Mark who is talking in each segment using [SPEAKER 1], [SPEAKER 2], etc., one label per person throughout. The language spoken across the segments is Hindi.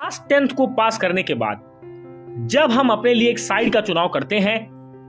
[SPEAKER 1] क्लास 10th को पास करने के बाद जब हम अपने लिए एक साइड का चुनाव करते हैं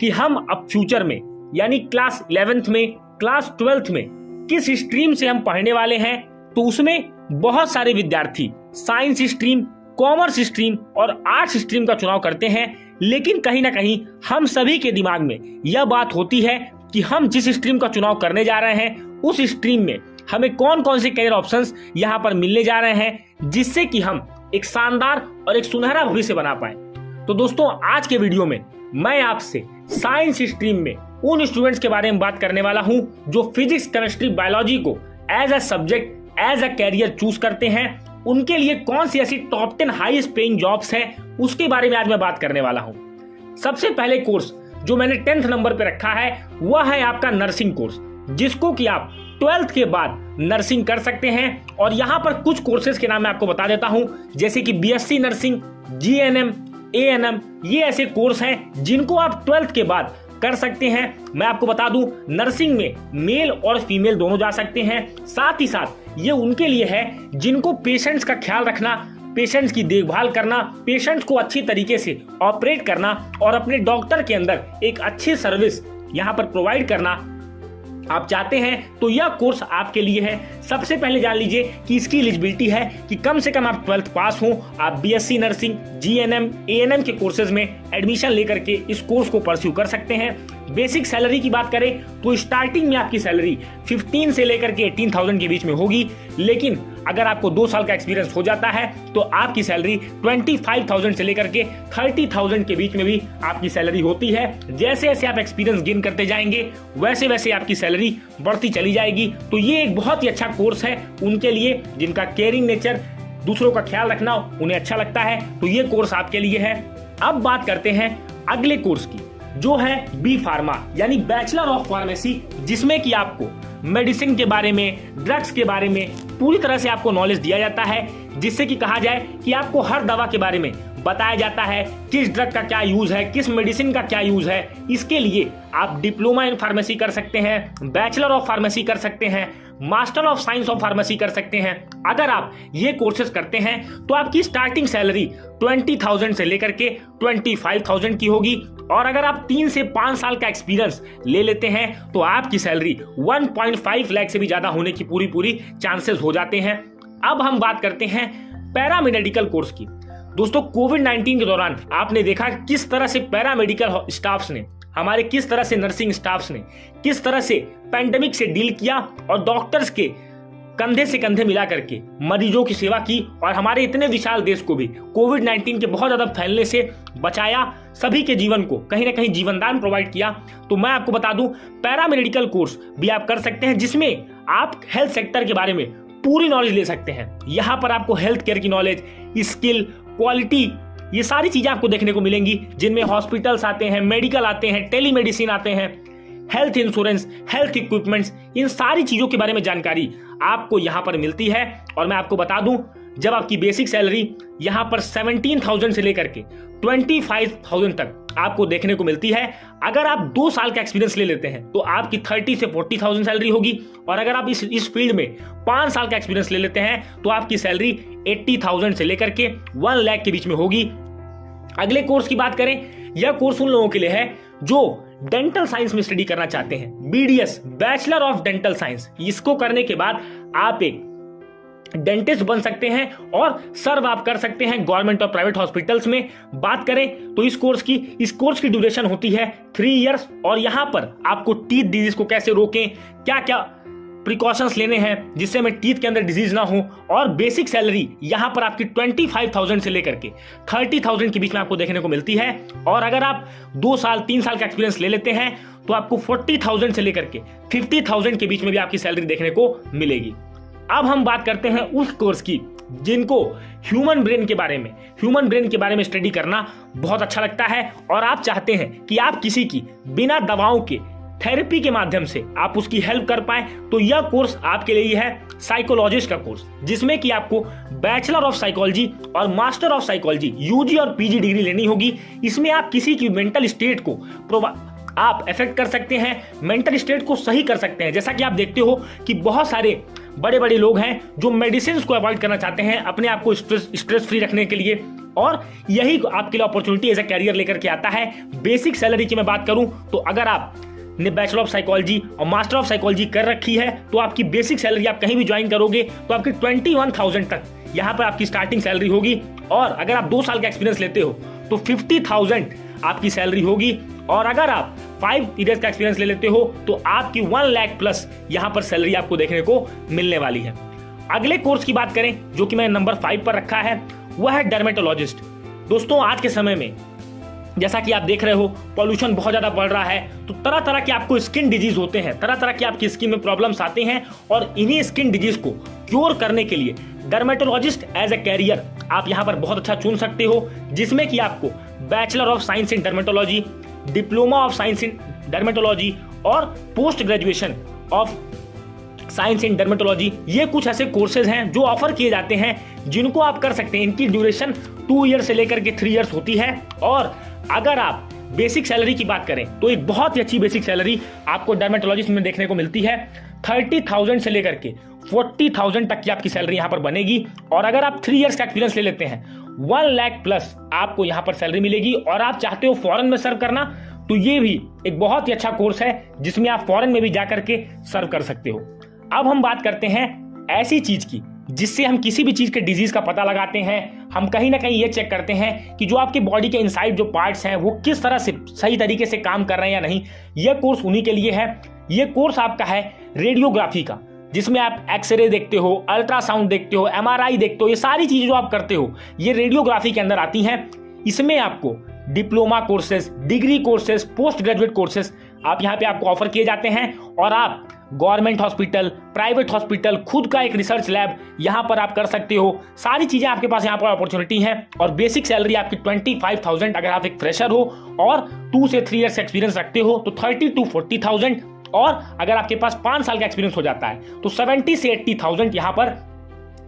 [SPEAKER 1] कि हम अब फ्यूचर में यानी क्लास 11th में, क्लास 12th में किस स्ट्रीम से हम पढ़ने वाले हैं, तो उसमें बहुत सारे विद्यार्थी साइंस स्ट्रीम, कॉमर्स स्ट्रीम और आर्ट्स स्ट्रीम का चुनाव करते हैं। लेकिन कहीं ना कहीं हम सभी के दिमाग में यह बात होती है कि हम जिस स्ट्रीम का चुनाव करने जा रहे हैं उस स्ट्रीम में हमें कौन कौन से करियर ऑप्शंस यहाँ पर मिलने जा रहे हैं, जिससे कि हम एक शानदार और एक सुनहरा भविष्य बना पाए। तो दोस्तों, आज के वीडियो में मैं आपसे साइंस स्ट्रीम में उन स्टूडेंट्स के बारे में बात करने वाला हूं जो फिजिक्स, केमिस्ट्री, बायोलॉजी को as a subject, as a career choose करते हैं। उनके लिए कौन सी ऐसी टॉप 10 हाईएस्ट पेइंग जॉब्स है उसके बारे में आज मैं बात करने वाला हूं। सबसे पहले कोर्स जो मैंने 10th नंबर पे रखा है वह है आपका नर्सिंग कोर्स, जिसको कि आप 12th के बाद नर्सिंग कर सकते हैं। और यहाँ पर कुछ कोर्सेज के नाम मैं आपको बता देता हूं, जैसे कि बीएससी नर्सिंग, जीएनएम, एएनएम, ये ऐसे कोर्स हैं जिनको आप 12th के बाद कर सकते हैं। मैं आपको बता दूं, नर्सिंग में मेल और फीमेल दोनों जा सकते हैं। साथ ही साथ ये उनके लिए है जिनको पेशेंट्स का ख्याल रखना, पेशेंट्स की देखभाल करना, पेशेंट्स को अच्छी तरीके से ऑपरेट करना और अपने डॉक्टर के अंदर एक अच्छी सर्विस यहाँ पर प्रोवाइड करना आप चाहते हैं तो यह कोर्स आपके लिए है। सबसे पहले जान लीजिए कि इसकी एलिजिबिलिटी है कि कम से कम आप 12th पास हो, आप बीएससी नर्सिंग, जीएनएम, एएनएम के कोर्सेज में एडमिशन लेकर के इस कोर्स को परस्यू कर सकते हैं। बेसिक सैलरी की बात करें तो स्टार्टिंग में आपकी सैलरी 15 से लेकर के 18,000 के बीच में होगी, लेकिन अगर आपको 2 साल का एक्सपीरियंस हो जाता है तो आपकी सैलरी 25,000 से लेकर के 30,000 के बीच में भी आपकी सैलरी होती है। जैसे जैसे आप एक्सपीरियंस गेन करते जाएंगे वैसे वैसे आपकी सैलरी बढ़ती चली जाएगी। तो ये एक बहुत ही अच्छा कोर्स है उनके लिए जिनका केयरिंग नेचर, दूसरों का ख्याल रखना उन्हें अच्छा लगता है, तो ये कोर्स आपके लिए है। अब बात करते हैं अगले कोर्स की, जो है बी फार्मा यानी बैचलर ऑफ फार्मेसी, जिसमें कि आपको मेडिसिन के बारे में, ड्रग्स के बारे में पूरी तरह से आपको नॉलेज दिया जाता है, जिससे कि कहा जाए कि आपको हर दवा के बारे में बताया जाता है, किस ड्रग का क्या यूज है, किस मेडिसिन का क्या यूज है। इसके लिए आप डिप्लोमा इन फार्मेसी कर सकते हैं, बैचलर ऑफ फार्मेसी कर सकते हैं, master of science of pharmacy कर सकते हैं। अगर आप ये कोर्सेज करते हैं तो आपकी स्टार्टिंग सैलरी 20,000 से लेकर के 25,000 की होगी, और अगर आप 3 से 5 साल का एक्सपीरियंस ले लेते हैं तो आपकी सैलरी 1.5 लाख से भी ज्यादा होने की पूरी चांसेस हो जाते हैं। अब हम बात करते हैं पैरामेडिकल कोर्स की। दोस्तों, कोविड-19 के दौरान आपने देखा किस तरह से पैरामेडिकल स्टाफ्स ने, हमारे किस तरह से नर्सिंग स्टाफ्स ने किस तरह से पैंडेमिक से डील किया और डॉक्टर्स के कंधे से कंधे मिला करके मरीजों की सेवा की और हमारे इतने विशाल देश को भी कोविड-19 के बहुत ज्यादा फैलने से बचाया, सभी के जीवन को कहीं ना कहीं जीवनदान प्रोवाइड किया। तो मैं आपको बता दूं, पैरामेडिकल कोर्स भी आप कर सकते हैं, जिसमें आप हेल्थ सेक्टर के बारे में पूरी नॉलेज ले सकते हैं। यहाँ पर आपको हेल्थ केयर की नॉलेज, स्किल, क्वालिटी, ये सारी चीजें आपको देखने को मिलेंगी, जिनमें हॉस्पिटल्स आते हैं, मेडिकल आते हैं, टेलीमेडिसिन आते हैं, हेल्थ इंश्योरेंस, हेल्थ इक्विपमेंट्स, इन सारी चीजों के बारे में जानकारी आपको यहाँ पर मिलती है। और मैं आपको बता दूं, जब आपकी बेसिक सैलरी यहाँ पर 17,000 से लेकर के 25,000 तक आपको देखने को मिलती है। अगर आप 2 साल का एक्सपीरियंस ले लेते हैं तो आपकी 30 से 40,000 सैलरी होगी, और अगर आप इस फील्ड में 5 साल का एक्सपीरियंस ले लेते हैं तो आपकी सैलरी 80,000 से लेकर के 1 लाख के बीच में होगी। अगले कोर्स की बात करें, यह कोर्स उन लोगों के लिए है जो डेंटल साइंस में स्टडी करना चाहते हैं, BDS, bachelor of dental science. इसको करने के बाद आप एक डेंटिस्ट बन सकते हैं और सर्व आप कर सकते हैं गवर्नमेंट और प्राइवेट हॉस्पिटल्स में। बात करें तो इस कोर्स की ड्यूरेशन होती है 3 इयर्स, और यहां पर आपको टीथ डिजीज को कैसे रोकें, क्या क्या प्रिकॉशंस लेने हैं जिससे में टीथ के अंदर डिजीज ना हो, और बेसिक सैलरी यहां पर आपकी 25,000 से लेकर के 30,000 के बीच में आपको देखने को मिलती है। और अगर आप 2 साल 3 साल का एक्सपीरियंस ले लेते हैं तो आपको 40,000 से लेकर के 50,000 के बीच में भी आपकी सैलरी देखने को मिलेगी। अब हम बात करते हैं उस कोर्स की जिनको ह्यूमन ब्रेन के बारे में स्टडी करना बहुत अच्छा लगता है, और आप चाहते हैं कि आप किसी की बिना दवाओं के थेरेपी के माध्यम से आप उसकी हेल्प कर पाए, तो यह कोर्स आपके लिए है साइकोलॉजिस्ट का कोर्स, जिसमें कि आपको बैचलर ऑफ साइकोलॉजी और मास्टर ऑफ साइकोलॉजी यूजी और पीजी डिग्री लेनी होगी। इसमें आप किसी की मेंटल स्टेट को आप इफेक्ट कर सकते हैं, मेंटल स्टेट को सही कर सकते हैं। जैसा कि आप देखते हो कि बहुत सारे बड़े बड़े लोग हैं जो मेडिसिन को अवॉइड करना चाहते हैं अपने आप को स्ट्रेस फ्री रखने के लिए, और यही आपके लिए अपॉर्चुनिटी एज ए कैरियर लेकर के आता है। बेसिक सैलरी की मैं बात करूं तो अगर आप ने बैचलर ऑफ साइकोलॉजी और मास्टर ऑफ साइकोलॉजी कर रखी है तो आपकी बेसिक सैलरी आप कहीं भी ज्वाइन करोगे तो आपकी 21,000 तक यहाँ पर आपकी स्टार्टिंग सैलरी होगी, और अगर आप 2 साल का एक्सपीरियंस लेते हो तो 50,000 आपकी सैलरी होगी, और अगर आप 5 ईयर्स का एक्सपीरियंस ले लेते हो तो आपकी 1 लाख प्लस यहाँ पर सैलरी आपको देखने को मिलने वाली है। अगले कोर्स की बात करें जो कि मैंने नंबर 5 पर रखा है, वह है डर्मेटोलॉजिस्ट। दोस्तों आज के समय में जैसा कि आप देख रहे हो पॉल्यूशन बहुत ज्यादा बढ़ रहा है, तो तरह तरह के आपको स्किन डिजीज होते हैं, तरह तरह के आपकी स्किन में प्रॉब्लम्स आते हैं, और इन्हीं स्किन डिजीज को क्योर करने के लिए डर्मेटोलॉजिस्ट एज ए कैरियर आप यहाँ पर बहुत अच्छा चुन सकते हो, जिसमें कि आपको bachelor of science in dermatology, diploma of science in dermatology और post graduation of science in dermatology, ये कुछ ऐसे कोर्सेज हैं जो ऑफर किए जाते हैं जिनको आप कर सकते हैं। इनकी ड्यूरेशन 2 ईयर से लेकर के 3 ईयर्स होती है, और अगर आप बेसिक सैलरी की बात करें तो एक बहुत ही अच्छी बेसिक सैलरी आपको डर्मेटोलॉजिस्ट में देखने को मिलती है। 30,000 से लेकर के 40,000 तक की आपकी सैलरी यहाँ पर बनेगी, और अगर आप 3 ईयर्स का एक्सपीरियंस ले लेते हैं 1 लाख प्लस आपको यहाँ पर सैलरी मिलेगी, और आप चाहते हो फॉरेन में सर्व करना तो ये भी एक बहुत ही अच्छा कोर्स है जिसमें आप फॉरेन में भी जाकर के सर्व कर सकते हो। अब हम बात करते हैं ऐसी चीज की जिससे हम किसी भी चीज के डिजीज का पता लगाते हैं। हम कहीं ना कहीं ये चेक करते हैं कि जो आपकी बॉडी के इनसाइड जो पार्ट्स हैं वो किस तरह से सही तरीके से काम कर रहे हैं या नहीं। ये कोर्स उन्हीं के लिए है। ये कोर्स आपका है रेडियोग्राफी का, जिसमें आप एक्सरे देखते हो, अल्ट्रासाउंड देखते हो, MRI देखते हो, ये सारी चीजें जो आप करते हो ये रेडियोग्राफी के अंदर आती हैं। इसमें आपको diploma courses, degree courses, post graduate courses आप यहाँ पे आपको ऑफर किए जाते हैं, और आप गवर्नमेंट हॉस्पिटल, प्राइवेट हॉस्पिटल, खुद का एक रिसर्च लैब यहाँ पर आप कर सकते हो। सारी चीजें आपके पास यहाँ पर अपॉर्चुनिटी है, और बेसिक सैलरी आपकी 25,000 अगर आप एक फ्रेशर हो और 2 से 3 ईयर्स एक्सपीरियंस रखते हो तो 30,000 to 40,000, और अगर आपके पास 5 साल का एक्सपीरियंस हो जाता है तो 70,000 से 80,000 यहाँ पर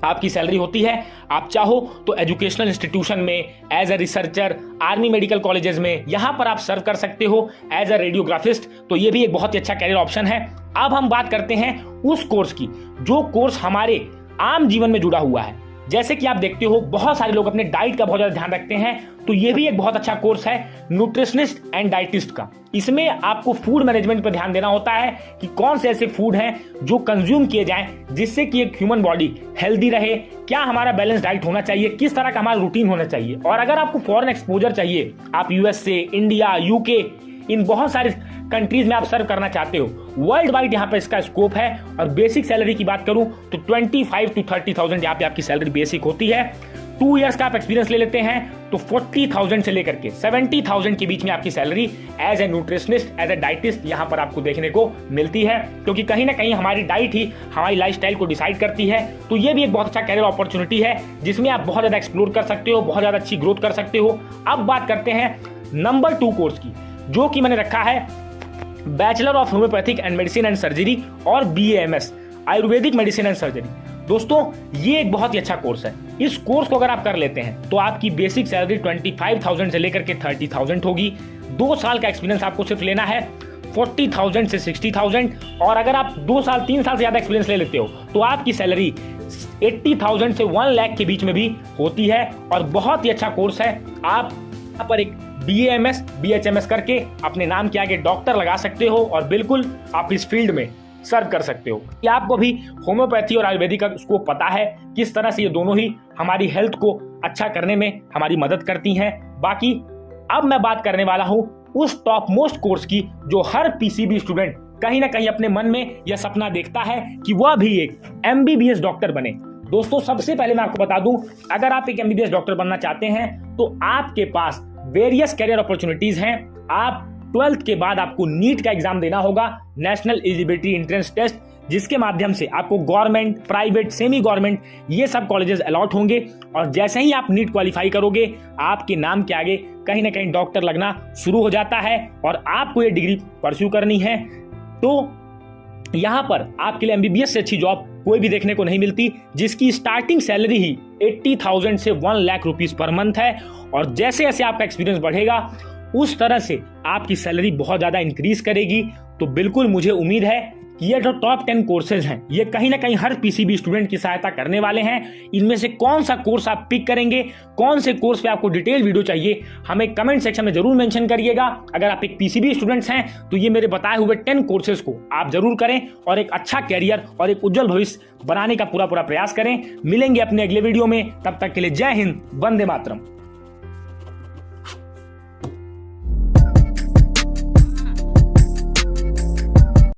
[SPEAKER 1] आपकी सैलरी होती है। आप चाहो तो एजुकेशनल इंस्टीट्यूशन में as a researcher, army medical colleges में यहाँ पर आप सर्व कर सकते हो एज ए रेडियोग्राफिस्ट, तो ये भी एक बहुत ही अच्छा कैरियर ऑप्शन है। अब हम बात करते हैं उस कोर्स की जो कोर्स हमारे आम जीवन में जुड़ा हुआ है। जैसे कि आप देखते हो बहुत सारे लोग अपने डाइट का बहुत ज्यादा ध्यान रखते हैं, तो ये भी एक बहुत अच्छा कोर्स है न्यूट्रिशनिस्ट एंड डाइटिस्ट का। इसमें आपको फूड मैनेजमेंट पर ध्यान देना होता है कि कौन से ऐसे फूड हैं जो कंज्यूम किए जाएं जिससे कि एक ह्यूमन बॉडी हेल्दी रहे, क्या हमारा बैलेंस डाइट होना चाहिए, किस तरह का हमारा रूटीन होना चाहिए। और अगर आपको फॉरेन एक्सपोजर चाहिए, आप USA, इंडिया, UK, इन बहुत सारे कंट्रीज में आप सर्व करना चाहते हो, वर्ल्ड वाइड यहाँ पे इसका स्कोप है। और बेसिक सैलरी की बात करूं तो 25,000 to 30,000 यहाँ पे आपकी सैलरी बेसिक होती है। 2 ईयर्स का आप एक्सपीरियंस ले लेते हैं तो 40,000 से लेकर के 70,000 के बीच में आपकी salary as a nutritionist, as a डाइटिस्ट यहाँ पर आपको देखने को मिलती है, क्योंकि कहीं ना कहीं हमारी डाइट ही हमारी लाइफस्टाइल को डिसाइड करती है। तो ये भी एक बहुत अच्छा कैरियर अपॉर्चुनिटी है जिसमें आप बहुत ज्यादा एक्सप्लोर कर सकते हो, बहुत ज्यादा अच्छी ग्रोथ कर सकते हो। अब बात करते हैं नंबर 2 कोर्स की, जो कि मैंने रखा है bachelor of homeopathic and medicine and surgery और BAMS Ayurvedic medicine and surgery. दोस्तों ये एक बहुत ही अच्छा कोर्स है। इस कोर्स को अगर आप कर लेते हैं तो आपकी बेसिक सैलरी 25,000 से लेकर के 30,000 होगी। 2 साल का एक्सपीरियंस आपको सिर्फ लेना है, 40,000 से 60,000, और अगर आप 2 साल 3 साल से ज्यादा एक्सपीरियंस ले लेते हो तो आपकी सैलरी 80,000 से 1 लाख के बीच में भी होती है, और बहुत ही अच्छा कोर्स है। आप यहाँ पर एक BAMS, BHMS करके अपने नाम के आगे डॉक्टर लगा सकते हो, और बिल्कुल आप इस फील्ड में सर्व कर सकते हो। कि आपको भी होम्योपैथी और आयुर्वेदिक का उसको पता है किस तरह से ये दोनों ही हमारी हेल्थ को अच्छा करने में हमारी मदद करती हैं। बाकी अब मैं बात करने वाला हूं उस टॉप मोस्ट कोर्स की जो हर PCB स्टूडेंट कहीं ना कहीं अपने मन में यह सपना देखता है कि वह भी एक MBBS डॉक्टर बने। दोस्तों सबसे पहले मैं आपको बता दूं, अगर आप एक MBBS डॉक्टर बनना चाहते हैं तो आपके पास वेरियस कैरियर अपॉर्चुनिटीज हैं। आप 12th के बाद आपको नीट का एग्जाम देना होगा, नेशनल एलिजिबिलिटी एंट्रेंस टेस्ट, जिसके माध्यम से आपको गवर्नमेंट, प्राइवेट, सेमी गवर्नमेंट ये सब कॉलेजेस अलॉट होंगे, और जैसे ही आप नीट क्वालिफाई करोगे आपके नाम के आगे कहीं ना कहीं डॉक्टर लगना शुरू हो जाता है, और आपको ये डिग्री परस्यू करनी है। तो यहाँ पर आपके लिए MBBS से अच्छी जॉब कोई भी देखने को नहीं मिलती, जिसकी स्टार्टिंग सैलरी ही 80,000 से 1 लाख रुपीस पर मंथ है। और जैसे जैसे आपका एक्सपीरियंस बढ़ेगा उस तरह से आपकी सैलरी बहुत ज्यादा इंक्रीज करेगी। तो बिल्कुल मुझे उम्मीद है कि ये जो टॉप 10 कोर्सेज हैं ये कहीं ना कहीं हर पीसीबी स्टूडेंट की सहायता करने वाले हैं। इनमें से कौन सा कोर्स आप पिक करेंगे, कौन से कोर्स पे आपको डिटेल वीडियो चाहिए, हमें कमेंट सेक्शन में जरूर मेंशन करिएगा। अगर आप एक पीसीबी स्टूडेंट्स हैं तो ये मेरे बताए हुए 10 कोर्सेज को आप जरूर करें और एक अच्छा कैरियर और एक उज्जवल भविष्य बनाने का पूरा प्रयास करें। मिलेंगे अपने अगले वीडियो में, तब तक के लिए जय हिंद, वंदे मातरम।